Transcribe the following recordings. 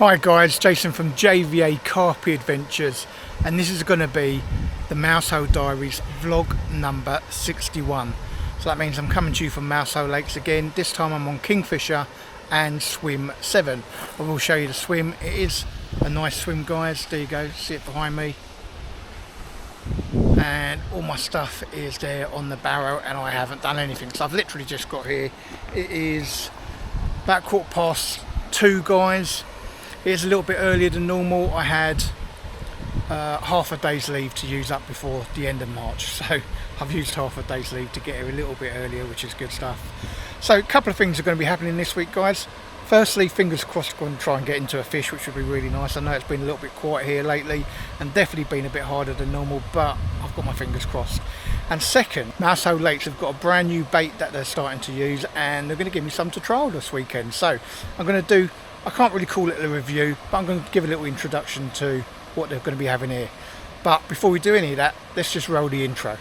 Hi guys, Jason from JVA Carpy Adventures, and this is going to be the Mousehole Diaries vlog number 61. So that means I'm coming to you from Mousehole Lakes again. This time I'm on Kingfisher and swim 7. I will show you the swim. It is a nice swim, guys. There you go, see it behind me. And all my stuff is there on the barrow and I haven't done anything. So I've literally just got here. It is about 2:15, guys. It's a little bit earlier than normal. I had half a day's leave to use up before the end of March, so I've used half a day's leave to get here a little bit earlier, which is good stuff. So a couple of things are going to be happening this week, guys. Firstly, fingers crossed, I'm going to try and get into a fish, which would be really nice. I know it's been a little bit quiet here lately and definitely been a bit harder than normal, but I've got my fingers crossed. And second, Mousehole Lakes have got a brand new bait that they're starting to use and they're going to give me some to trial this weekend. So I'm going to do, I can't really call it a review, but I'm going to give a little introduction to what they're going to be having here. But before we do any of that, let's just roll the intro.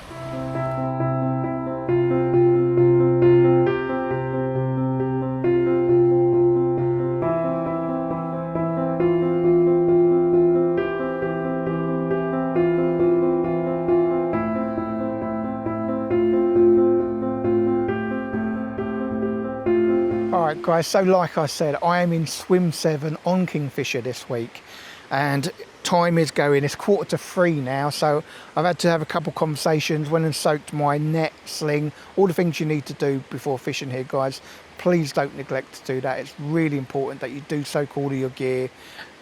Alright guys, so like I said, I am in swim 7 on Kingfisher this week and time is going, it's 2:45 now, so I've had to have a couple conversations, went and soaked my net, sling, all the things you need to do before fishing here, guys. Please don't neglect to do that. It's really important that you do soak all of your gear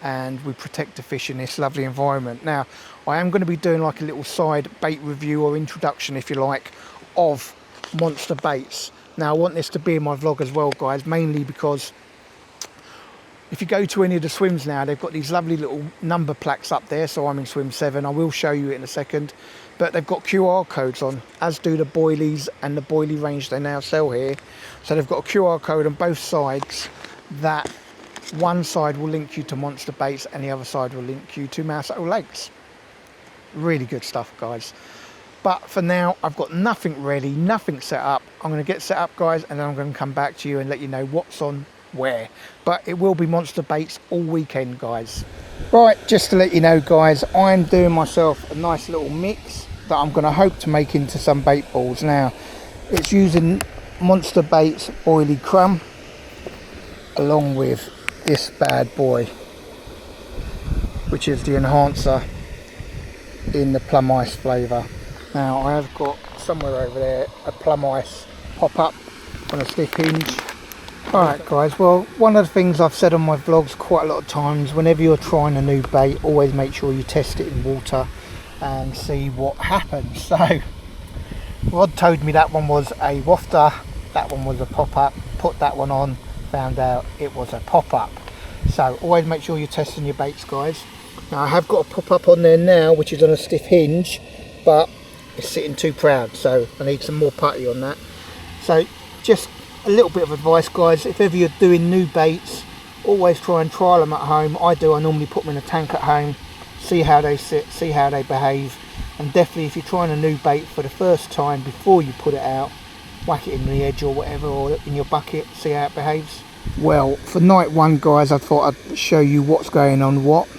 and we protect the fish in this lovely environment. Now, I am going to be doing like a little side bait review or introduction, if you like, of monster baits. Now I want this to be in my vlog as well, guys, mainly because if you go to any of the swims now, they've got these lovely little number plaques up there. So I'm in swim 7, I will show you it in a second, but they've got QR codes on, as do the boilies and the boilie range they now sell here. So they've got a QR code on both sides, that one side will link you to monster baits and the other side will link you to Mousehole Lakes. Really good stuff, guys. But for now, I've got nothing ready, nothing set up. I'm going to get set up, guys, and then I'm going to come back to you and let you know what's on where. But it will be monster baits all weekend, guys. Right, just to let you know, guys, I'm doing myself a nice little mix that I'm going to hope to make into some bait balls. Now, it's using monster baits boilie crumb along with this bad boy, which is the enhancer in the plum ice flavour. Now I have got somewhere over there a plum ice pop up on a stiff hinge. Alright guys, well, one of the things I've said on my vlogs quite a lot of times, whenever you're trying a new bait, always make sure you test it in water and see what happens. So Rod told me that one was a wafter, that one was a pop-up, put that one on, found out it was a pop-up. So always make sure you're testing your baits, guys. Now I have got a pop-up on there now, which is on a stiff hinge, but it's sitting too proud, so I need some more putty on that. So just a little bit of advice, guys, if ever you're doing new baits, always try and trial them at home. I normally put them in a tank at home, see how they sit, see how they behave, and definitely if you're trying a new bait for the first time, before you put it out, whack it in the edge or whatever, or in your bucket, see how it behaves. Well, for night 1, guys, I thought I'd show you what's going on what,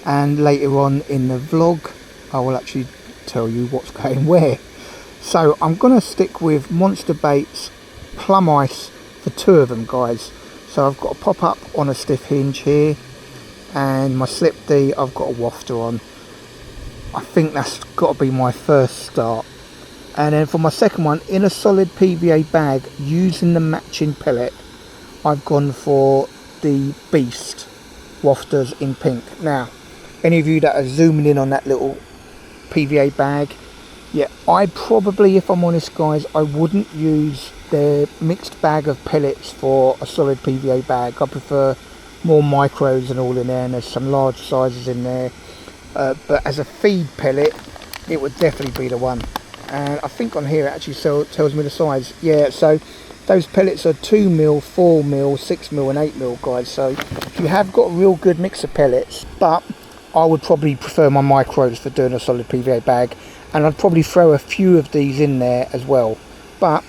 and later on in the vlog I will actually tell you what's going where. So I'm going to stick with monster baits plum ice for 2 of them, guys. So I've got a pop up on a stiff hinge here, and my slip D I've got a wafter on. I think that's got to be my first start. And then for my second one, in a solid PVA bag using the matching pellet, I've gone for the Beast wafters in pink. Now any of you that are zooming in on that little PVA bag, yeah, I probably, if I'm honest, guys, I wouldn't use their mixed bag of pellets for a solid PVA bag. I prefer more micros and all in there, and there's some large sizes in there, but as a feed pellet it would definitely be the one. And I think on here it actually tells me the size. Yeah, so those pellets are 2mm, 4mm, 6mm and 8mm, guys. So you have got a real good mix of pellets, but I would probably prefer my micros for doing a solid PVA bag, and I'd probably throw a few of these in there as well. But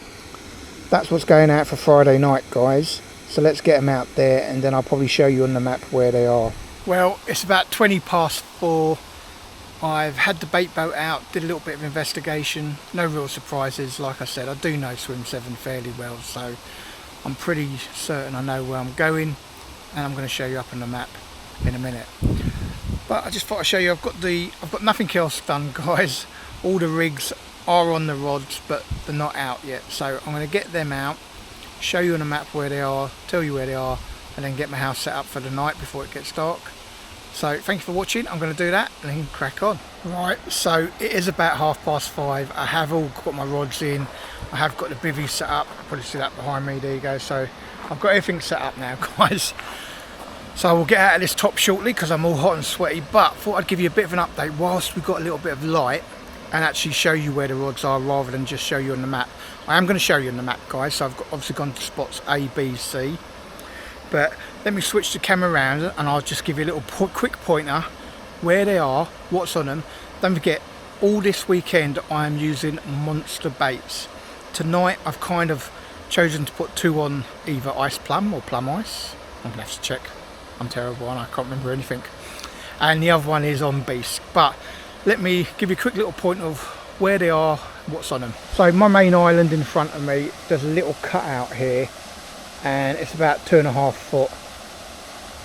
that's what's going out for Friday night, guys. So let's get them out there, and then I'll probably show you on the map where they are. Well, it's about 4:20. I've had the bait boat out, did a little bit of investigation, no real surprises. Like I said, I do know Swim 7 fairly well, so I'm pretty certain I know where I'm going, and I'm going to show you up on the map in a minute. But I just thought I'd show you, I've got nothing else done, guys. All the rigs are on the rods, but they're not out yet, so I'm going to get them out, show you on the map where they are, tell you where they are, and then get my house set up for the night before it gets dark. So thank you for watching. I'm going to do that and then crack on. Right, so it is about 5:30. I have all got my rods in. I have got the bivvy set up. You can probably see that behind me. There you go. So I've got everything set up now, guys. So I will get out of this top shortly because I'm all hot and sweaty. But thought I'd give you a bit of an update whilst we've got a little bit of light, and actually show you where the rods are rather than just show you on the map. I am going to show you on the map, guys. So I've obviously gone to spots A, B, C. But let me switch the camera around and I'll just give you a little quick pointer where they are, what's on them. Don't forget, all this weekend I am using monster baits. Tonight I've kind of chosen to put 2 on either ice plum or plum ice. I'm gonna have to check. I'm terrible and I can't remember anything. And the other one is on beast. But let me give you a quick little point of where they are, what's on them. So my main island in front of me, there's a little cutout here, and it's about 2.5 foot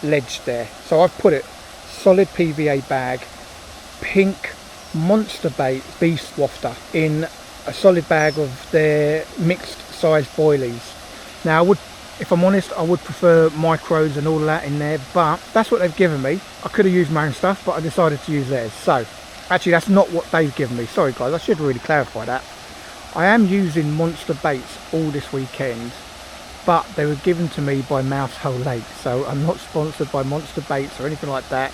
ledge there. So I've put it solid PVA bag, pink monster bait beast wafter in a solid bag of their mixed size boilies. Now I would, if I'm honest, I would prefer micros and all of that in there, but that's what they've given me. I could have used my own stuff, but I decided to use theirs. So actually that's not what they've given me. Sorry guys, I should really clarify that. I am using monster baits all this weekend, but they were given to me by Mousehole Lake, so I'm not sponsored by Monster Baits or anything like that.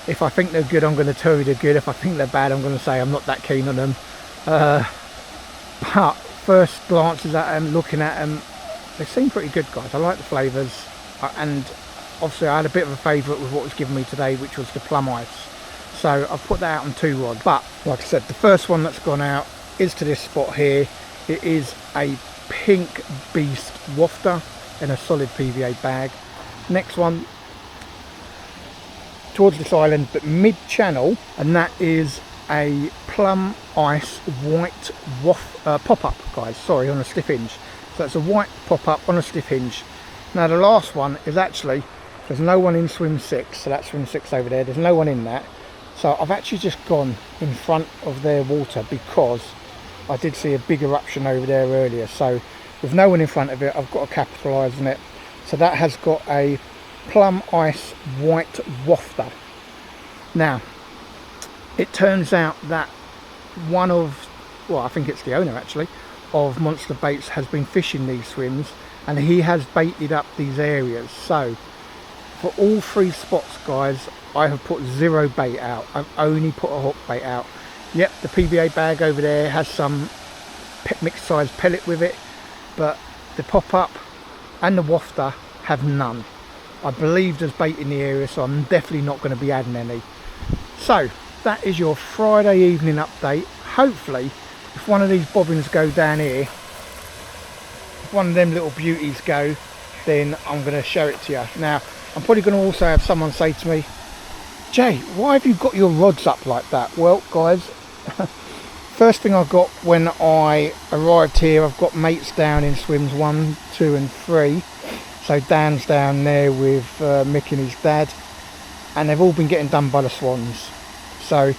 If I think they're good, I'm going to tell you they're good. If I think they're bad, I'm going to say I'm not that keen on them. But first glances at them, looking at them, they seem pretty good, guys. I like the flavours, and obviously I had a bit of a favourite with what was given me today, which was the plum ice. So I've put that out on 2 rods. But like I said, the first one that's gone out is to this spot here. It is a pink beast wafter in a solid PVA bag. Next one towards this island but mid channel, and that is a plum ice white pop-up, guys, sorry, on a stiff hinge. So it's a white pop-up on a stiff hinge. Now the last one is actually, there's no one in swim 6, so that's swim 6 over there, there's no one in that. So I've actually just gone in front of their water because I did see a big eruption over there earlier. So with no one in front of it, I've got to capitalise on it. So that has got a plum ice white wafter. Now it turns out that one of, well, I think it's the owner actually of Monster Baits has been fishing these swims, and he has baited up these areas. So for all 3 spots, guys, I have put 0 bait out. I've only put a hook bait out. Yep, the PVA bag over there has some mixed size pellet with it, but the pop-up and the wafter have none. I believe there's bait in the area, so I'm definitely not going to be adding any. So that is your Friday evening update. Hopefully, if one of these bobbins go down here, if one of them little beauties go, then I'm going to show it to you. Now, I'm probably going to also have someone say to me, Jay, why have you got your rods up like that? Well, guys, first thing I got when I arrived here, I've got mates down in swims 1, 2 and 3. So Dan's down there with Mick and his dad, and they've all been getting done by the Swans. So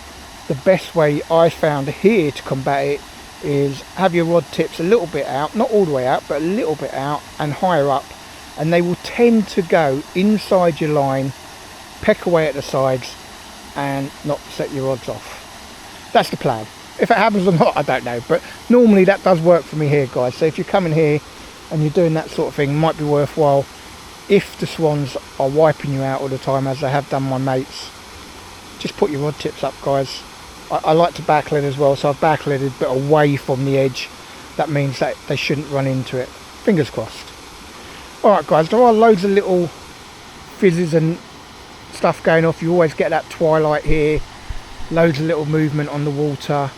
the best way I found here to combat it is have your rod tips a little bit out, not all the way out, but a little bit out and higher up, and they will tend to go inside your line, peck away at the sides and not set your rods off. That's the plan. If it happens or not, I don't know, but normally that does work for me here, guys. So if you're coming here and you're doing that sort of thing, it might be worthwhile, if the Swans are wiping you out all the time, as they have done my mates, just put your rod tips up, guys. I like to backlead as well, so I've backleaded but away from the edge. That means that they shouldn't run into it. Fingers crossed. Alright guys, there are loads of little fizzes and stuff going off. You always get that twilight here, loads of little movement on the water.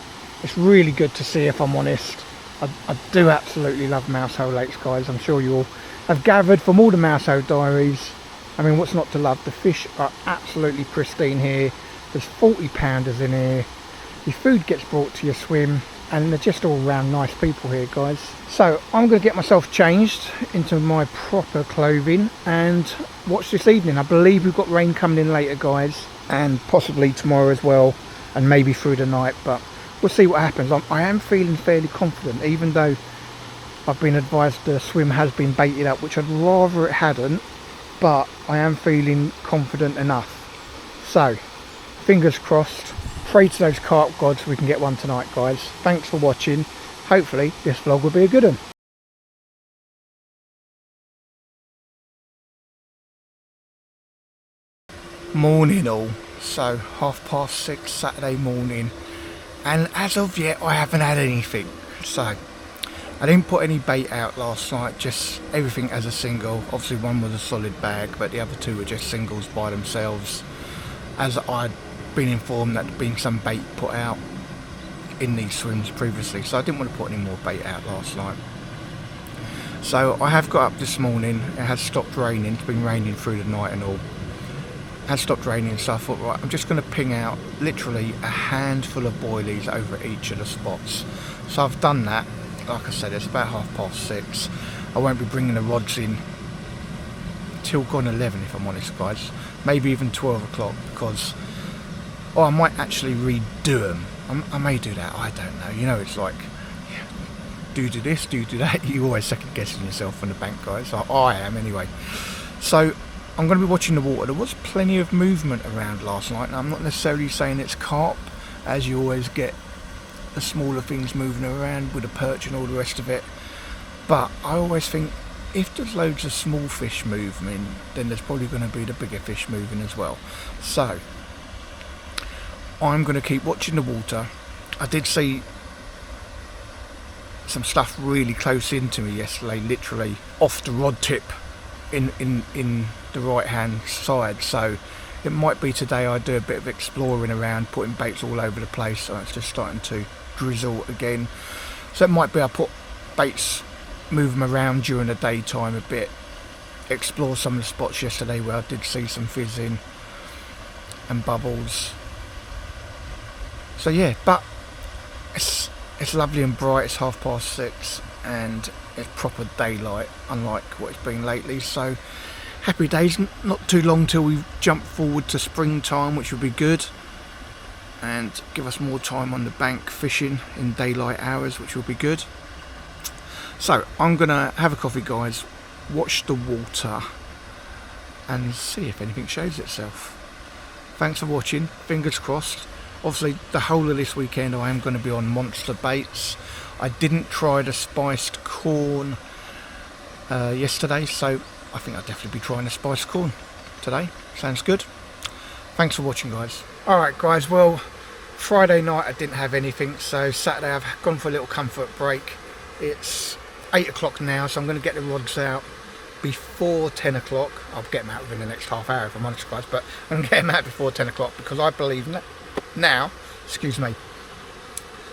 It's really good to see, if I'm honest. I do absolutely love Mousehole Lakes, guys. I'm sure you all I've gathered from all the Mousehole Diaries. I mean, what's not to love? The fish are absolutely pristine here. There's 40 pounders in here. Your food gets brought to your swim, and they're just all round nice people here, guys. So I'm going to get myself changed into my proper clothing and watch this evening. I believe we've got rain coming in later, guys, and possibly tomorrow as well, and maybe through the night, but we'll see what happens. I am feeling fairly confident, even though I've been advised the swim has been baited up, which I'd rather it hadn't, but I am feeling confident enough. So fingers crossed. Pray to those carp gods we can get one tonight, guys. Thanks for watching. Hopefully this vlog will be a good one. Morning all. So 6:30 Saturday morning, and as of yet I haven't had anything. So I didn't put any bait out last night, just everything as a single. Obviously one was a solid bag, but the other two were just singles by themselves, as I'd been informed that there'd been some bait put out in these swims previously, so I didn't want to put any more bait out last night. So I have got up this morning. It has stopped raining. It's been raining through the night and all. It has stopped raining, so I thought, right, I'm just going to ping out literally a handful of boilies over each of the spots. So I've done that. Like I said, it's about 6:30. I won't be bringing the rods in till gone 11, if I'm honest, guys. Maybe even 12 o'clock, because I might actually redo them. I may do that, I don't know. You know, it's like, do this, do that. You always second guessing yourself on the bank, guys. I am anyway. So I'm going to be watching the water. There was plenty of movement around last night, and I'm not necessarily saying it's carp, as you always get the smaller things moving around with the perch and all the rest of it, but I always think if there's loads of small fish moving, then there's probably going to be the bigger fish moving as well. So I'm going to keep watching the water. I did see some stuff really close into me yesterday, literally off the rod tip in the right hand side, so it might be today I do a bit of exploring around, putting baits all over the place. So it's just starting to drizzle again, so it might be I put baits, move them around during the daytime a bit, explore some of the spots yesterday where I did see some fizzing and bubbles. So yeah, but it's lovely and bright. It's 6:30 and it's proper daylight, unlike what it's been lately, so happy days. Not too long till we jump forward to springtime, which would be good, and give us more time on the bank fishing in daylight hours, which will be good. So I'm gonna have a coffee, guys, watch the water and see if anything shows itself. Thanks for watching. Fingers crossed. Obviously the whole of this weekend I am going to be on monster baits. I didn't try the spiced corn yesterday, so I think I'll definitely be trying the spiced corn today. Sounds good. Thanks for watching, guys. Alright guys, well, Friday night I didn't have anything, so Saturday I've gone for a little comfort break. It's 8 o'clock now, so I'm going to get the rods out before 10 o'clock. I'll get them out within the next half hour if I'm honest, guys, but I'm going to get them out before 10 o'clock because I believe now, excuse me,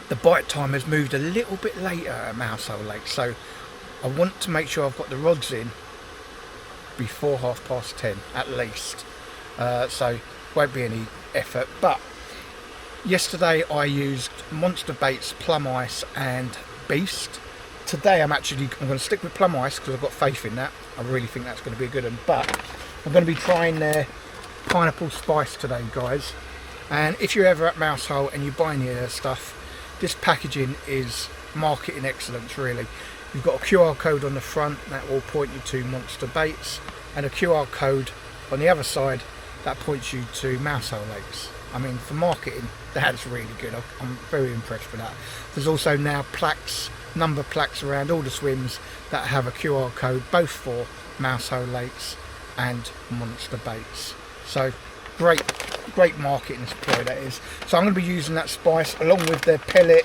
the bite time has moved a little bit later at Mousehole Lake, so I want to make sure I've got the rods in before 10:30 at least, so won't be any effort. But yesterday I used monster baits, plum ice and beast. Today I'm going to stick with plum ice because I've got faith in that. I really think that's going to be a good one, but I'm going to be trying their pineapple spice today, guys. And if you're ever at Mousehole and you buy any of their stuff, this packaging is marketing excellence, really. You've got a QR code on the front that will point you to monster baits, and a QR code on the other side that points you to Mousehole Lakes. I mean, for marketing, that's really good. I'm very impressed with that. There's also now plaques, number plaques around all the swims that have a QR code, both for Mousehole Lakes and monster baits. So great marketing supply that is. So I'm going to be using that spice along with their pellet,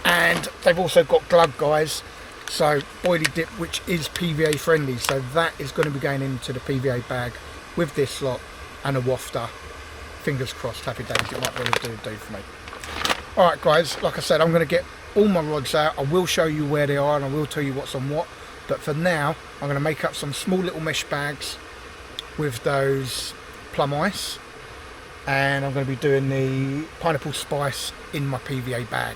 and they've also got glug, guys, so boilie dip, which is PVA friendly, so that is going to be going into the PVA bag with this lot and a wafter. Fingers crossed, happy days, it might really do for me. Alright guys, like I said, I'm going to get all my rods out. I will show you where they are and I will tell you what's on what. But for now, I'm going to make up some small little mesh bags with those plum ice, and I'm going to be doing the pineapple spice in my PVA bag.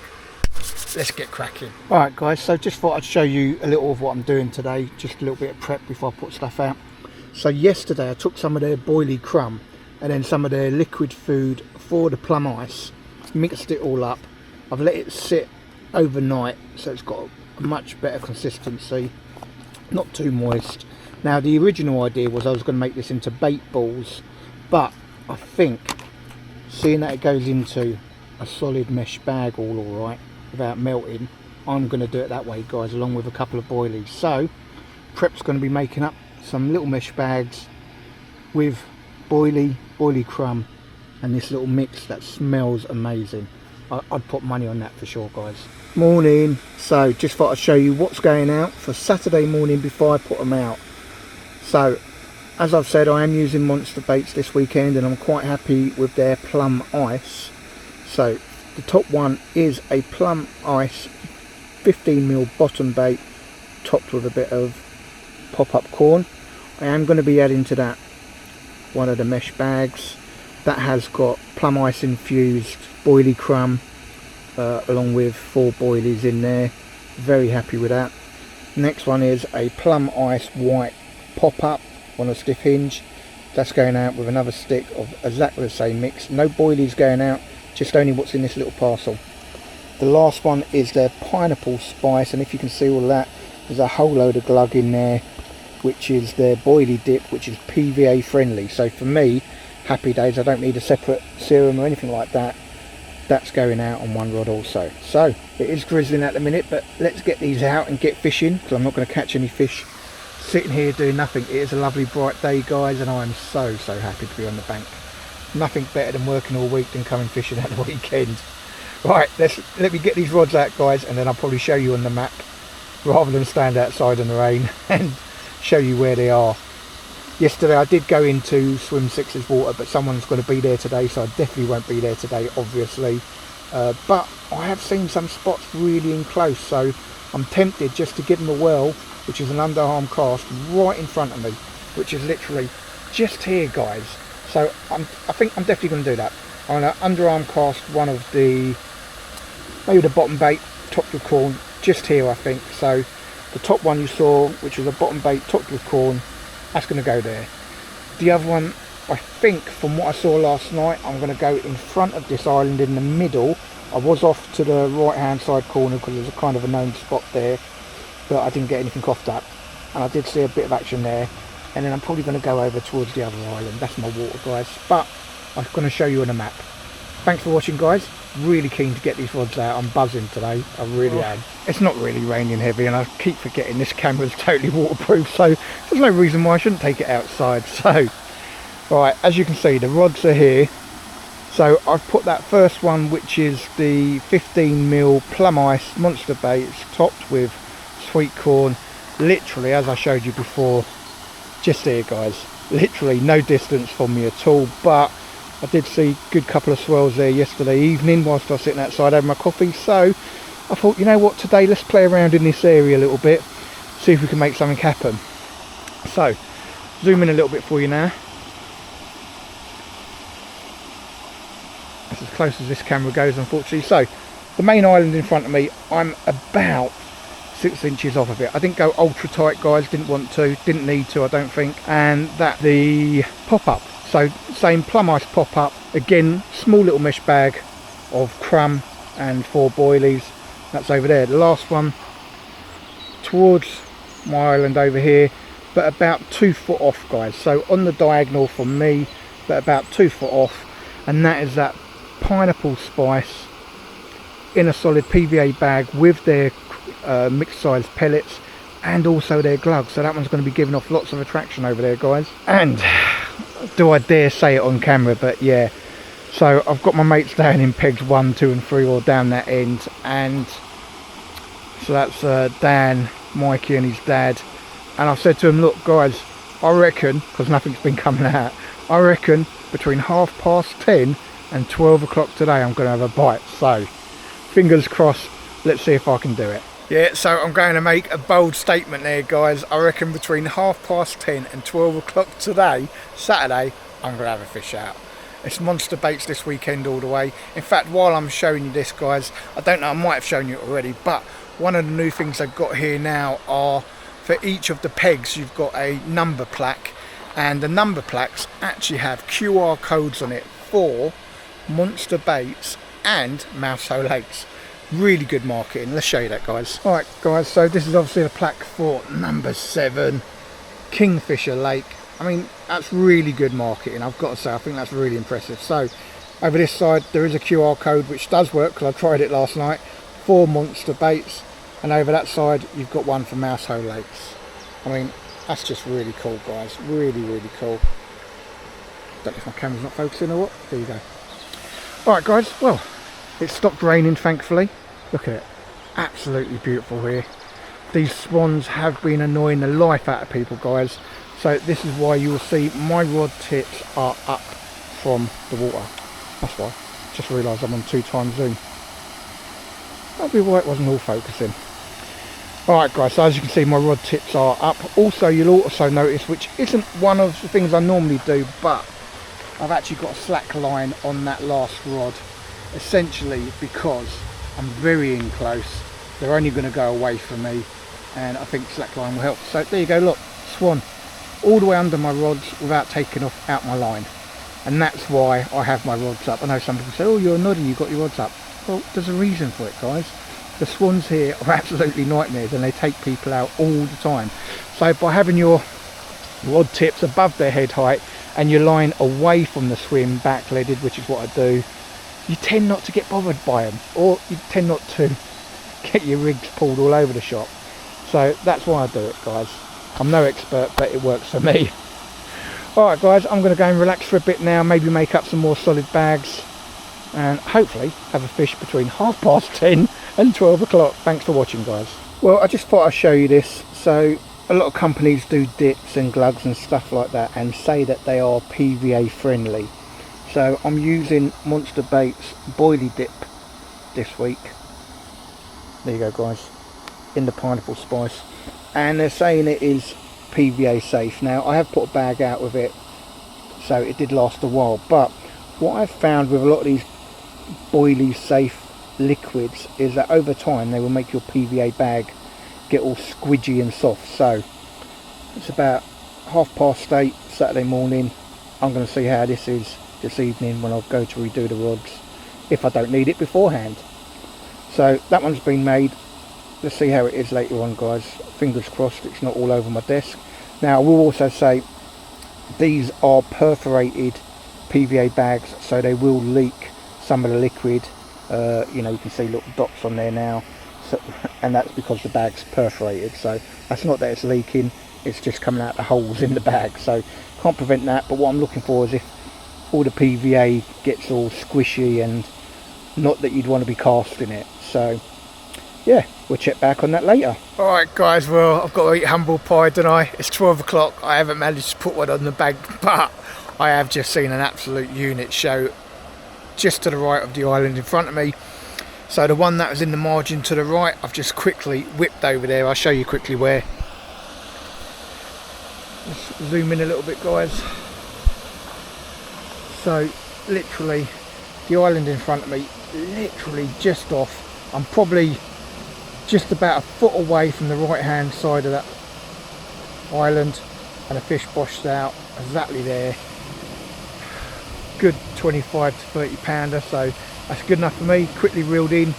Let's get cracking. Alright guys, so just thought I'd show you a little of what I'm doing today, just a little bit of prep before I put stuff out. So yesterday I took some of their boilie crumb and then some of their liquid food for the plum ice, mixed it all up. I've let it sit overnight so it's got a much better consistency, not too moist. Now the original idea was I was going to make this into bait balls, but I think seeing that it goes into a solid mesh bag all alright without melting, I'm going to do it that way guys, along with a couple of boilies. So prep's going to be making up some little mesh bags with boilie crumb and this little mix that smells amazing. I'd put money on that for sure guys. Morning. So just thought I'd show you what's going out for Saturday morning before I put them out. So as I've said, I am using Monster baits this weekend and I'm quite happy with their plum ice. So the top one is a plum ice 15mm bottom bait topped with a bit of pop-up corn. I am going to be adding to that one of the mesh bags that has got plum ice infused boilie crumb along with 4 boilies in there. Very happy with that. Next one is a plum ice white pop-up on a stiff hinge. That's going out with another stick of exactly the same mix. No boilies going out, just only what's in this little parcel. The last one is their pineapple spice, and if you can see all that, there's a whole load of glug in there, which is their boilie dip, which is PVA friendly. So for me, happy days, I don't need a separate serum or anything like that. That's going out on one rod also. So it is grizzling at the minute, but let's get these out and get fishing, because I'm not going to catch any fish sitting here doing nothing. It is a lovely bright day guys, and I am so happy to be on the bank. Nothing better than working all week than coming fishing at the weekend. Right, let me get these rods out guys, and then I'll probably show you on the map rather than stand outside in the rain and show you where they are. Yesterday I did go into swim 6's water, but someone's going to be there today, so I definitely won't be there today obviously, but I have seen some spots really in close, so I'm tempted just to give them a whirl, which is an underarm cast right in front of me, which is literally just here guys. So I think I'm definitely going to do that. I'm going to underarm cast one of the, maybe the bottom bait topped with corn, just here I think. So the top one you saw, which was a bottom bait topped with corn, that's going to go there. The other one, I think from what I saw last night, I'm going to go in front of this island in the middle. I was off to the right hand side corner because there's a kind of a known spot there, but I didn't get anything off that, and I did see a bit of action there. And then I'm probably going to go over towards the other island. That's my water guys, but I'm going to show you on a map. Thanks for watching guys. Really keen to get these rods out. I'm buzzing today, I really am. It's not really raining heavy, and I keep forgetting this camera's totally waterproof, so there's no reason why I shouldn't take it outside. So right, as you can see, the rods are here. So I've put that first one, which is the 15mm plum ice monster bait. It's topped with sweet corn, literally as I showed you before, just here guys, literally no distance from me at all. But I did see a good couple of swells there yesterday evening whilst I was sitting outside having my coffee, so I thought, you know what, today let's play around in this area a little bit, see if we can make something happen. So zoom in a little bit for you now. That's as close as this camera goes unfortunately. So the main island in front of me, I'm about 6 inches off of it. I didn't go ultra tight guys, didn't want to, didn't need to I don't think. And that the pop-up, so same plum ice pop-up, again small little mesh bag of crumb and 4 boilies, that's over there. The last one towards my island over here, but about 2 foot off guys, so on the diagonal from me, but about 2 foot off. And that is that pineapple spice in a solid PVA bag with their mixed size pellets and also their glug. So that one's going to be giving off lots of attraction over there guys. And do I dare say it on camera, but yeah, so I've got my mates down in pegs 1, 2 and 3, or down that end, and so that's Dan, Mikey and his dad. And I've said to them, look guys, I reckon, because nothing's been coming out, I reckon between 10:30 and 12 o'clock today I'm going to have a bite. So fingers crossed, let's see if I can do it. Yeah, so I'm going to make a bold statement there, guys. I reckon between 10:30 and 12 o'clock today, Saturday, I'm going to have a fish out. It's monster baits this weekend all the way. In fact, while I'm showing you this, guys, I don't know, I might have shown you it already, but one of the new things I've got here now are, for each of the pegs, you've got a number plaque, and the number plaques actually have QR codes on it for monster baits and Mousehole Lakes. Really good marketing. Let's show you that, guys. Alright guys, so this is obviously a plaque for number 7 Kingfisher Lake. I mean, that's really good marketing, I've got to say. I think that's really impressive. So over this side there is a QR code which does work, because I tried it last night, for monster baits, and over that side you've got one for Mousehole Lakes. I mean, that's just really cool, guys. Really cool. Don't know if my camera's not focusing or what. There you go. Alright guys, well, it stopped raining thankfully. Look at it, absolutely beautiful here. These swans have been annoying the life out of people, guys, so this is why you will see my rod tips are up from the water. That's why. Just realised I'm on 2x zoom. That'll be why it wasn't all focusing. Alright guys, so as you can see, my rod tips are up. Also, you'll also notice, which isn't one of the things I normally do, but I've actually got a slack line on that last rod, essentially because I'm very in close. They're only going to go away from me, and I think slack line will help. So there you go, look, swan all the way under my rods without taking off out my line, and that's why I have my rods up. I know some people say, oh, you're nodding, you've got your rods up. Well, there's a reason for it, guys. The swans here are absolutely nightmares, and they take people out all the time. So by having your rod tips above their head height and your line away from the swim, back-leaded, which is what I do, you tend not to get bothered by them, or you tend not to get your rigs pulled all over the shop. So that's why I do it, guys. I'm no expert, but it works for me. Alright guys, I'm going to go and relax for a bit now, maybe make up some more solid bags, and hopefully have a fish between 10:30 and 12 o'clock. Thanks for watching, guys. Well, I just thought I'd show you this. So a lot of companies do dips and glugs and stuff like that and say that they are PVA friendly. So I'm using Monster Baits Boilie Dip this week. There you go, guys, in the pineapple spice, and they're saying it is PVA safe. Now I have put a bag out with it, so it did last a while, but what I've found with a lot of these boilie safe liquids is that over time they will make your PVA bag get all squidgy and soft. So it's about 8:30 Saturday morning. I'm going to see how this is this evening when I'll go to redo the rods, if I don't need it beforehand. So that one's been made. Let's see how it is later on, guys. Fingers crossed it's not all over my desk. Now I will also say these are perforated PVA bags, so they will leak some of the liquid. You know, you can see little dots on there now, so, and that's because the bag's perforated. So that's not that it's leaking, it's just coming out the holes in the bag. So can't prevent that, but what I'm looking for is if all the PVA gets all squishy, and not that you'd want to be casting it. So yeah, we'll check back on that later. Alright guys, well, I've got to eat humble pie, don't I? It's 12 o'clock, I haven't managed to put one on the bag, but I have just seen an absolute unit show just to the right of the island in front of me. So the one that was in the margin to the right, I've just quickly whipped over there. I'll show you quickly where. Let's zoom in a little bit, guys. So literally the island in front of me, literally just off. I'm probably just about a foot away from the right hand side of that island, and a fish boshed out exactly there. Good 25 to 30 pounder, so that's good enough for me. Quickly reeled in,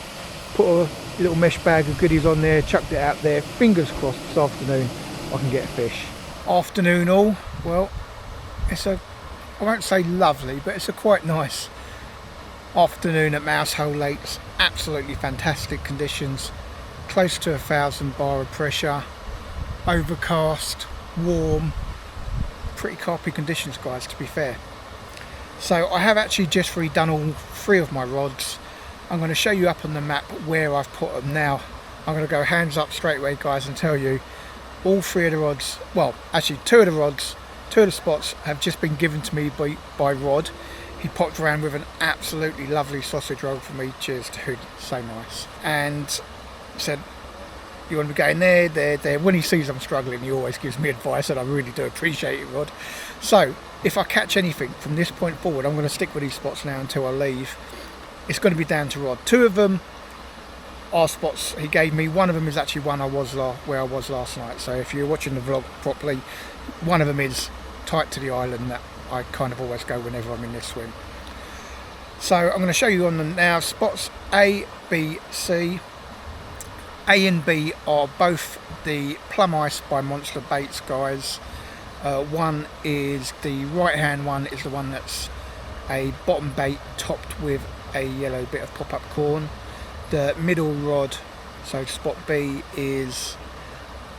put a little mesh bag of goodies on there, chucked it out there. Fingers crossed this afternoon I can get a fish. Afternoon all, well, it's a, I won't say lovely, but it's a quite nice afternoon at Mousehole Lakes. Absolutely fantastic conditions, close to 1,000 bar of pressure, overcast, warm, pretty carpy conditions, guys, to be fair. So I have actually just redone all 3 of my rods. I'm going to show you up on the map where I've put them now. I'm going to go hands up straight away, guys, and tell you all 3 of the rods, well actually 2 of the rods, 2 of the spots have just been given to me by Rod. He popped around with an absolutely lovely sausage roll for me. Cheers, dude, so nice. And said you want to be going there. When he sees I'm struggling, he always gives me advice, and I really do appreciate it, Rod. So if I catch anything from this point forward, I'm going to stick with these spots now until I leave. It's going to be down to Rod. 2 of them are spots he gave me. One of them is actually one where I was last night. So if you're watching the vlog properly, one of them is tight to the island that I kind of always go whenever I'm in this swim. So I'm going to show you on them now. Spots A, B, C. A and B are both the plum ice by Monster Baits, guys. One is the right hand one, is the one that's a bottom bait topped with a yellow bit of pop-up corn. The middle rod, so spot B, is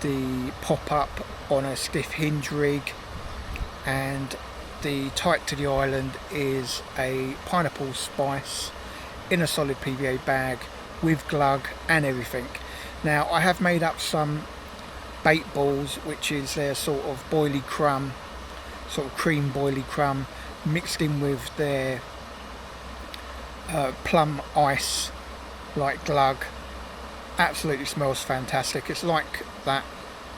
the pop-up on a stiff hinge rig, and the tight to the island is a pineapple spice in a solid PVA bag with glug and everything. Now I have made up some bait balls, which is their sort of boilie crumb, sort of cream boilie crumb, mixed in with their plum ice like glug. Absolutely smells fantastic. It's like that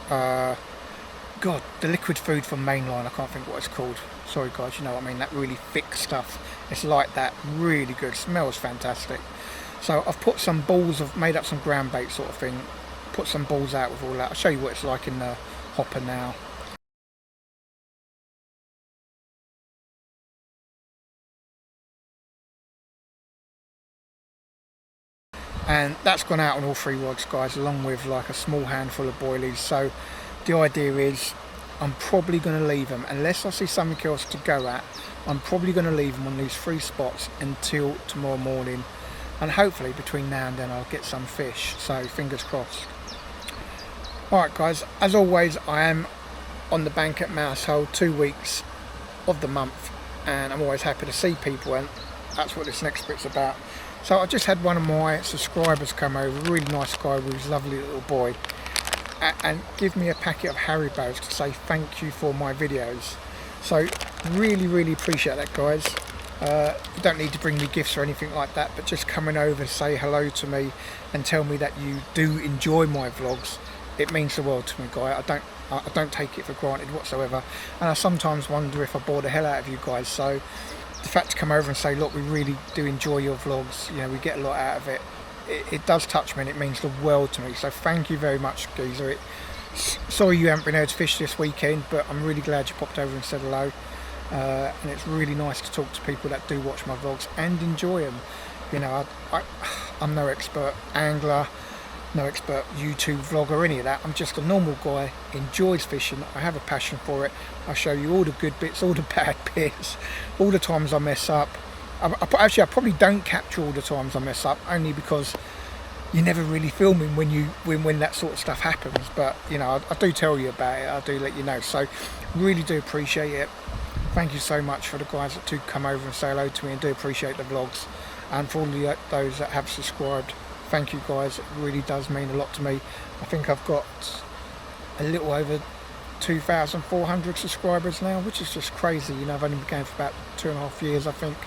God, the liquid food from Mainline, I can't think what it's called, sorry guys, you know what I mean, that really thick stuff. It's like that, really good, smells fantastic. So I've put some balls of, made up some ground bait sort of thing, put some balls out with all that. I'll show you what it's like in the hopper now. And that's gone out on all 3 rods, guys, along with like a small handful of boilies. So the idea is I'm probably going to leave them, unless I see something else to go at, I'm probably going to leave them on these 3 spots until tomorrow morning, and hopefully between now and then I'll get some fish, so fingers crossed. Alright guys, as always I am on the bank at Mousehole 2 weeks of the month, and I'm always happy to see people, and that's what this next bit's about. So I just had one of my subscribers come over, a really nice guy with his lovely little boy, and give me a packet of Haribos to say thank you for my videos. So really appreciate that, guys. You don't need to bring me gifts or anything like that, but just coming over to say hello to me and tell me that you do enjoy my vlogs, it means the world to me, guy. I don't take it for granted whatsoever, and I sometimes wonder if I bore the hell out of you guys. So the fact to come over and say, look, we really do enjoy your vlogs, you know, we get a lot out of it, it does touch me, and it means the world to me. So thank you very much, geezer. Sorry you haven't been able to fish this weekend, but I'm really glad you popped over and said hello. And it's really nice to talk to people that do watch my vlogs and enjoy them. You know, I'm no expert angler, no expert YouTube vlogger or any of that. I'm just a normal guy, enjoys fishing. I have a passion for it. I show you all the good bits, all the bad bits, all the times I mess up. Actually, I probably don't capture all the times I mess up, only because you're never really filming when that sort of stuff happens. But you know, I do tell you about it, I do let you know. So really do appreciate it. Thank you so much for the guys that do come over and say hello to me, and do appreciate the vlogs, and for all those that have subscribed. Thank you guys, it really does mean a lot to me. I think I've got a little over 2,400 subscribers now, which is just crazy. You know, I've only been going for about 2.5 years, I think.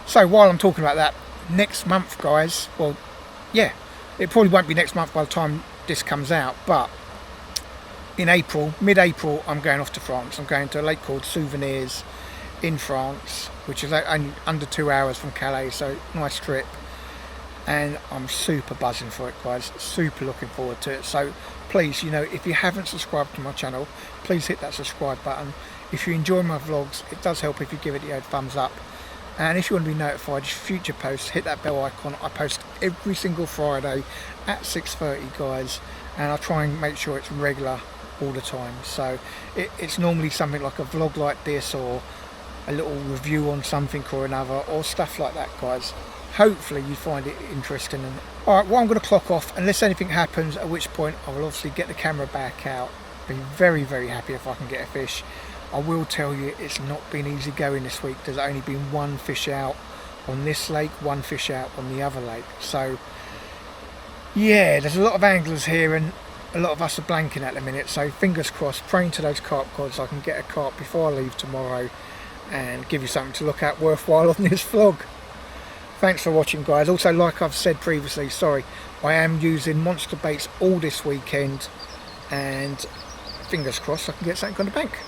So while I'm talking about that, next month, guys, well, yeah, it probably won't be next month by the time this comes out, but in April, mid-April, I'm going off to France. I'm going to a lake called Souvenirs in France, which is only under 2 hours from Calais, so nice trip. And I'm super buzzing for it, guys, super looking forward to it. So please, you know, if you haven't subscribed to my channel, please hit that subscribe button. If you enjoy my vlogs, it does help if you give it the old thumbs up. And if you want to be notified of future posts, hit that bell icon. I post every single Friday at 6:30, guys, and I try and make sure it's regular all the time. So it's normally something like a vlog like this, or a little review on something or another, or stuff like that, guys. Hopefully you find it interesting. And alright, well, I'm going to clock off unless anything happens, at which point I will obviously get the camera back out. Be very happy if I can get a fish. I will tell you, it's not been easy going this week. There's only been 1 fish out on this lake, 1 fish out on the other lake. So yeah, there's a lot of anglers here, and a lot of us are blanking at the minute. So fingers crossed, praying to those carp gods I can get a carp before I leave tomorrow and give you something to look at worthwhile on this vlog. thanks for watching, guys. Also, like I've said previously, sorry, I am using monster baits all this weekend, and fingers crossed I can get something on the bank.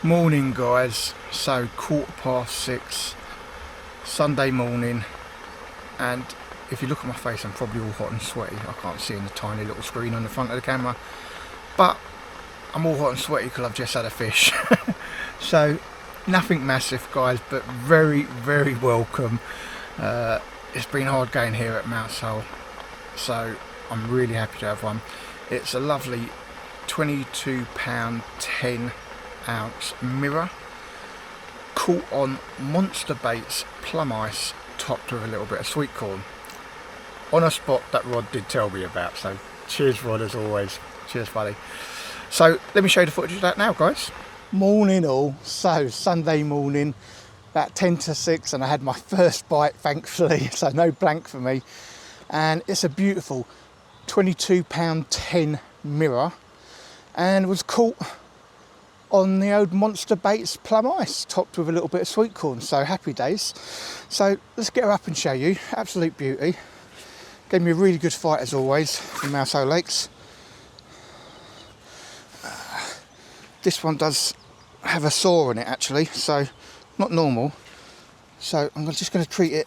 Morning, guys. So 6:15 Sunday morning, and if you look at my face, I'm probably all hot and sweaty. I can't see in the tiny little screen on the front of the camera, but I'm all hot and sweaty because I've just had a fish. So nothing massive, guys, but very, very welcome. It's been hard going here at Mousehole, so I'm really happy to have one. It's a lovely 22-pound 10-ounce mirror, caught on monster baits, plum ice, topped with a little bit of sweet corn, on a spot that Rod did tell me about. So cheers, Rod, as always. Cheers, buddy. So let me show you the footage of that now, guys. Morning all. So Sunday morning, about 10 to 6, and I had my first bite, thankfully, so no blank for me. And it's a beautiful 22-pound 10 mirror, and was caught on the old monster baits plum ice, topped with a little bit of sweet corn. So happy days. So let's get her up and show you. Absolute beauty. Gave me a really good fight as always from Mousehole Lakes. This one does have a saw on it actually, so not normal. So I'm just going to treat it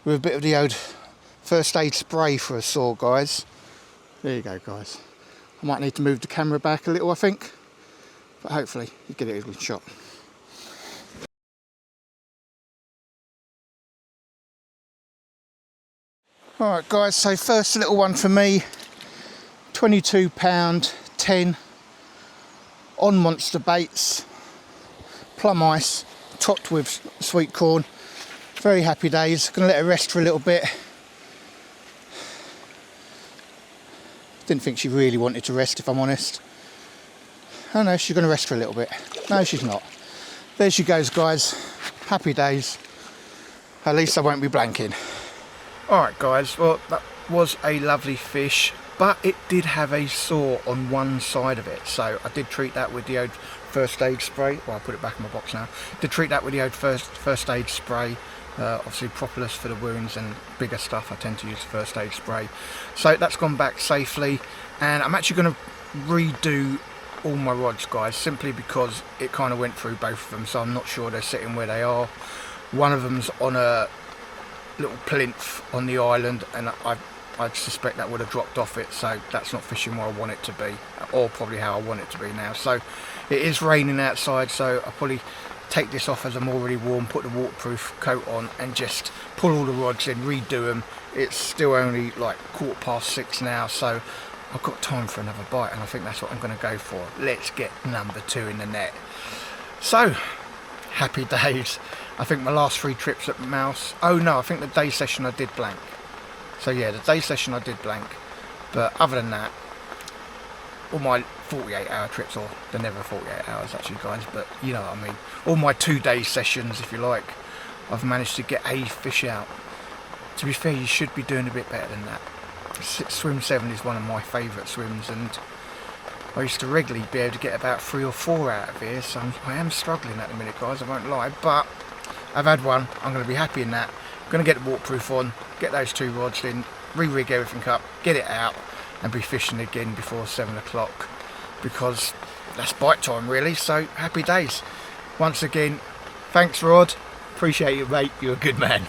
with a bit of the old first aid spray for a saw, guys. There you go, guys. I might need to move the camera back a little, I think, but hopefully you get it a good shot. Alright, guys, so first little one for me, 22-pound 10 on monster baits, plum ice, topped with sweet corn. Very happy days. Gonna let her rest for a little bit. Didn't think she really wanted to rest, if I'm honest. Oh no, she's gonna rest for a little bit. No, she's not. There she goes, guys. Happy days. At least I won't be blanking. Alright, guys, well, that was a lovely fish, but it did have a saw on one side of it, so I did treat that with the old first aid spray. Well, I'll put it back in my box now. Did treat that with the old first aid spray. Obviously propolis for the wounds and bigger stuff, I tend to use first aid spray. So that's gone back safely, and I'm actually going to redo all my rods, guys, simply because it kind of went through both of them, so I'm not sure they're sitting where they are. One of them's on a little plinth on the island, and I suspect that would have dropped off it, so that's not fishing where I want it to be, or probably how I want it to be now. So it is raining outside, so I'll probably take this off as I'm already warm, put the waterproof coat on, and just pull all the rods in, redo them. It's still only like 6:15 now, so I've got time for another bite, and I think that's what I'm going to go for. Let's get number 2 in the net. So happy days. I think my last 3 trips at Mouse, oh no, I think the day session I did blank. So yeah, the day session I did blank, but other than that, all my 48-hour trips, or they're never 48 hours actually, guys, but you know what I mean, all my 2-day sessions, if you like, I've managed to get a fish out. To be fair, you should be doing a bit better than that. Swim 7 is one of my favourite swims, and I used to regularly be able to get about 3 or 4 out of here, so I am struggling at the minute, guys, I won't lie, but I've had one. I'm going to be happy in that. I'm going to get the waterproof on, get those 2 rods in, re-rig everything up, get it out, and be fishing again before 7 o'clock, because that's bite time really. So happy days. Once again, thanks, Rod. Appreciate you, mate. You're a good man.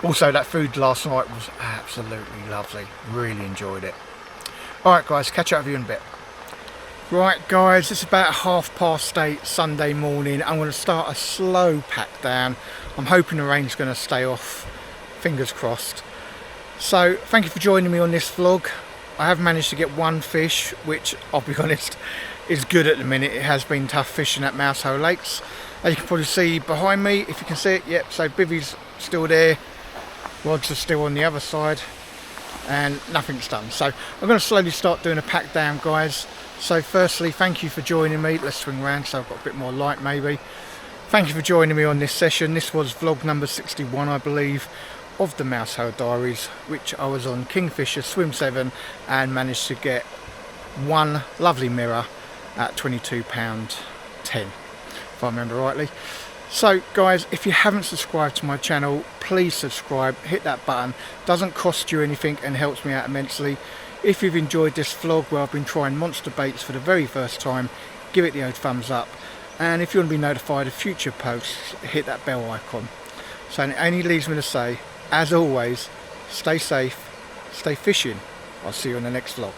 Also, that food last night was absolutely lovely. Really enjoyed it. Alright, guys, catch up with you in a bit. Right, guys, it's about 8:30 Sunday morning. I'm going to start a slow pack down. I'm hoping the rain's going to stay off. Fingers crossed. So, thank you for joining me on this vlog. I have managed to get 1 fish, which, I'll be honest, is good at the minute. It has been tough fishing at Mousehole Lakes. As you can probably see behind me, if you can see it, yep, so bivvy's still there. Rods are still on the other side. And nothing's done. So, I'm going to slowly start doing a pack down, guys. So firstly, thank you for joining me. Let's swing around so I've got a bit more light maybe. Thank you for joining me on this session. This was vlog number 61, I believe, of the Mousehole Diaries, which I was on Kingfisher Swim 7 and managed to get one lovely mirror at £22.10, if I remember rightly. So guys, if you haven't subscribed to my channel, please subscribe, hit that button. Doesn't cost you anything and helps me out immensely. If you've enjoyed this vlog where I've been trying monster baits for the very first time, give it the old thumbs up. And if you want to be notified of future posts, hit that bell icon. So it only leaves me to say, as always, stay safe, stay fishing. I'll see you in the next vlog.